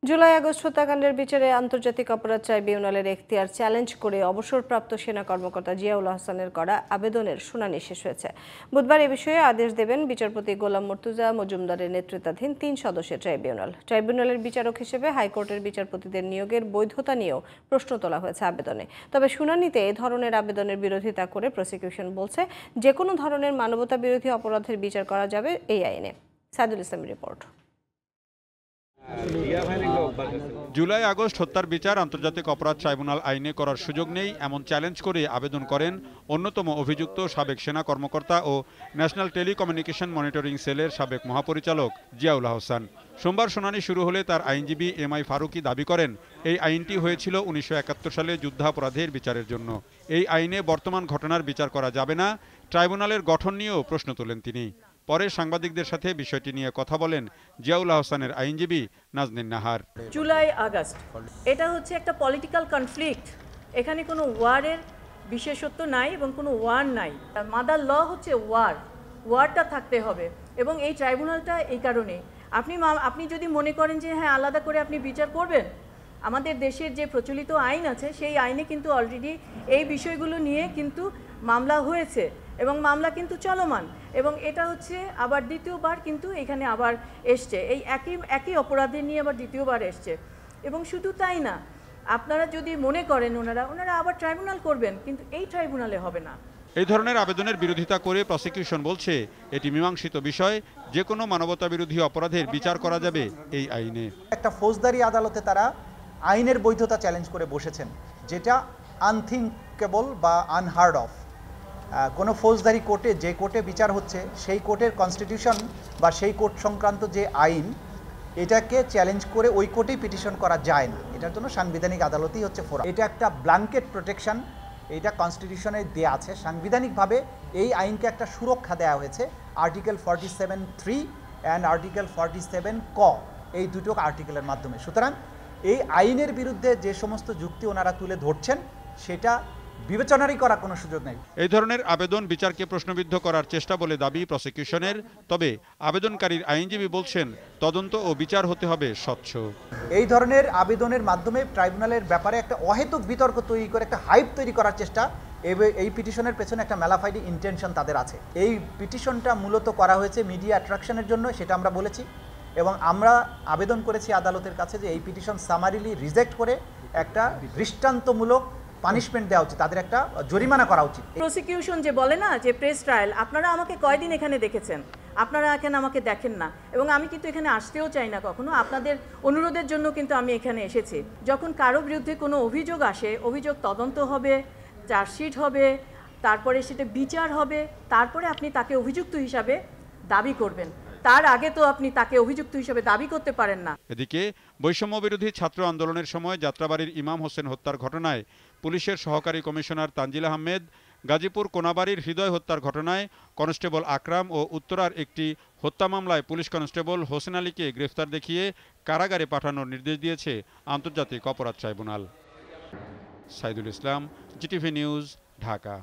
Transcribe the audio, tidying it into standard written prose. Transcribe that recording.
July August হত্যাকাণ্ডের বিচারে আন্তর্জাতিক অপরাধ ট্রাইব্যুনালের এখতিয়ার চ্যালেঞ্জ করে অবসরপ্রাপ্ত সেনা কর্মকর্তা জিয়াউল হাসানের করা আবেদনের শুনানি শেষ হয়েছে। বুধবার এ বিষয়ে আদেশ দেবেন বিচারপতি গোলাম মর্তুজা মজুমদারের নেতৃত্বাধীন 3 সদস্যের ট্রাইব্যুনাল। ট্রাইব্যুনালের বিচারক হিসেবে হাইকোর্টের বিচারপতিদের নিয়োগের বৈধতা নিয়েও প্রশ্ন তোলা হয়েছে আবেদনে। তবে শুনানিতে এ ধরনের আবেদনের বিরোধিতা করে প্রসিকিউশন বলছে, যে কোনো ধরনের মানবতা বিরোধী অপরাধের বিচার করা যাবে এই আইনে। সাইদুল ইসলামের রিপোর্ট। জুলাই আগস্ট হত্যার বিচার আন্তর্জাতিক অপরাধ ট্রাইব্যুনাল আইনে করার সুযোগ নেই এমন চ্যালেঞ্জ করে আবেদন করেন অন্যতম অভিযুক্ত সাবেক সেনা কর্মকর্তা ও ন্যাশনাল টেলিকমিউনিকেশন মনিটরিং সেলের সাবেক মহাপরিচালক জিয়াউল হাসান। সোমবার শুনানি শুরু হলে তার আইনজীবী এম.আই. ফারুকী দাবি করেন, এই আইনটি হয়েছিল 1971 সালে যুদ্ধাপরাধের বিচারের জন্য। এই আইনে বর্তমান ঘটনার বিচার করা যাবে না। ট্রাইব্যুনালের গঠন নিয়েও প্রশ্ন তোলেন তিনি। পরে সাংবাদিকদের সাথে বিষয়টি নিয়ে কথা বলেন জিয়াউল হাসানের আইনজীবী নাজনীন নাহার। জুলাই আগস্ট এটা হচ্ছে একটা পলিটিক্যাল কনফ্লিক্ট। এখানে কোনো ওয়ারের বিশেষত্ব নাই এবং কোনো ওয়ার নাই। মাদার ল হচ্ছে ওয়ারটা থাকতে হবে এবং এই ট্রাইব্যুনালটা এই কারণে আপনি যদি মনে করেন যে হ্যাঁ আলাদা করে আপনি বিচার করবেন, আমাদের দেশের যে প্রচলিত আইন আছে সেই আইনে কিন্তু অলরেডি এই বিষয়গুলো নিয়ে কিন্তু মামলা হয়েছে এবং মামলা কিন্তু চলমান, এবং এটা হচ্ছে আবার দ্বিতীয়বার কিন্তু এখানে আবার এসছে, এই একই অপরাধে নিয়ে আবার দ্বিতীয়বার এসছে। এবং শুধু তাই না, আপনারা যদি মনে করেন ওনারা আবার ট্রাইব্যুনাল করবেন, কিন্তু এই ট্রাইব্যুনালে হবে না। এই ধরনের আবেদনের বিরোধিতা করে প্রসিকিউশন বলছে, এটি মীমাংসিত বিষয়, যে কোনো মানবতা বিরোধী অপরাধের বিচার করা যাবে এই আইনে। একটা ফৌজদারি আদালতে তারা আইনের বৈধতা চ্যালেঞ্জ করে বসেছেন, যেটা আনথিঙ্কেবল বা আনহার্ড অফ। কোনো ফৌজদারি কোর্টে যে কোর্টে বিচার হচ্ছে সেই কোর্টের কনস্টিটিউশন বা সেই কোর্ট সংক্রান্ত যে আইন, এটাকে চ্যালেঞ্জ করে ওই কোর্টেই পিটিশন করা যায় না। এটার জন্য সাংবিধানিক আদালতই হচ্ছে ফোরাম। এটা একটা ব্ল্যাঙ্কেট প্রোটেকশন, এটা কনস্টিটিউশনে দেওয়া আছে। সাংবিধানিকভাবে এই আইনকে একটা সুরক্ষা দেওয়া হয়েছে আর্টিকেল 47(3) অ্যান্ড আর্টিকেল 47 ক, এই দুটো আর্টিকেলের মাধ্যমে। সুতরাং এই আইনের বিরুদ্ধে যে সমস্ত যুক্তি ওনারা তুলে ধরছেন সেটা বিবেচনারই করার কোনো সুযোগ নেই। এই ধরনের আবেদন বিচারকে প্রশ্নবিদ্ধ করার চেষ্টা বলে দাবি প্রসিকিউশনের। তবে আবেদনকারীর আইনজীবী বলছেন, তদন্ত ও বিচার হতে হবে স্বচ্ছ। এই ধরনের আবেদনের মাধ্যমে ট্রাইব্যুনালের ব্যাপারে একটা অহেতুক বিতর্ক তৈরি করে একটা হাইপ তৈরি করার চেষ্টা, এই পিটিশনের পেছনে একটা ম্যালাফাইড ইন্টেনশন তাদের আছে। এই পিটিশনটা মূলত করা হয়েছে মিডিয়া অ্যাট্রাকশনের জন্য, সেটা আমরা বলেছি, এবং আমরা আবেদন করেছি আদালতের কাছে যে এই পিটিশন সামারিলি রিজেক্ট করে একটা দৃষ্টান্তমূলক পানিশমেন্ট দেওয়া উচিত, তাদের একটা জরিমানা করা উচিত। প্রসিকিউশন যে বলে না যে প্রেস ট্রায়াল, আপনারা আমাকে কয়দিন এখানে দেখেছেন, আপনারা এখানে আমাকে দেখেন না, এবং আমি কিন্তু এখানে আসতেও চাই না কখনো। আপনাদের অনুরোধের জন্য কিন্তু আমি এখানে এসেছি। যখন কারো বিরুদ্ধে কোনো অভিযোগ আসে, অভিযোগ তদন্ত হবে, চার্জশিট হবে, তারপরে সেটা বিচার হবে, তারপরে আপনি তাকে অভিযুক্ত হিসাবে দাবি করবেন। তার আগে তো আপনি তাকে অভিযুক্ত হিসেবে দাবি করতে পারেন না। এদিকে বৈষম্য বিরোধী ছাত্র আন্দোলনের সময় যাত্রাবাড়ির ইমাম হোসেন হত্যার ঘটনায় পুলিশের সহকারী কমিশনার তানজিল আহমেদ, গাজীপুর কোনাবাড়ির হৃদয় হত্যার ঘটনায় কনস্টেবল আকরাম ও উত্তরার একটি হত্যা মামলায় পুলিশ কনস্টেবল হোসেন আলীকে গ্রেফতার দেখিয়ে কারাগারে পাঠানোর নির্দেশ দিয়েছে আন্তর্জাতিক অপরাধ tribunal. Saidul Islam, GTV news, Dhaka.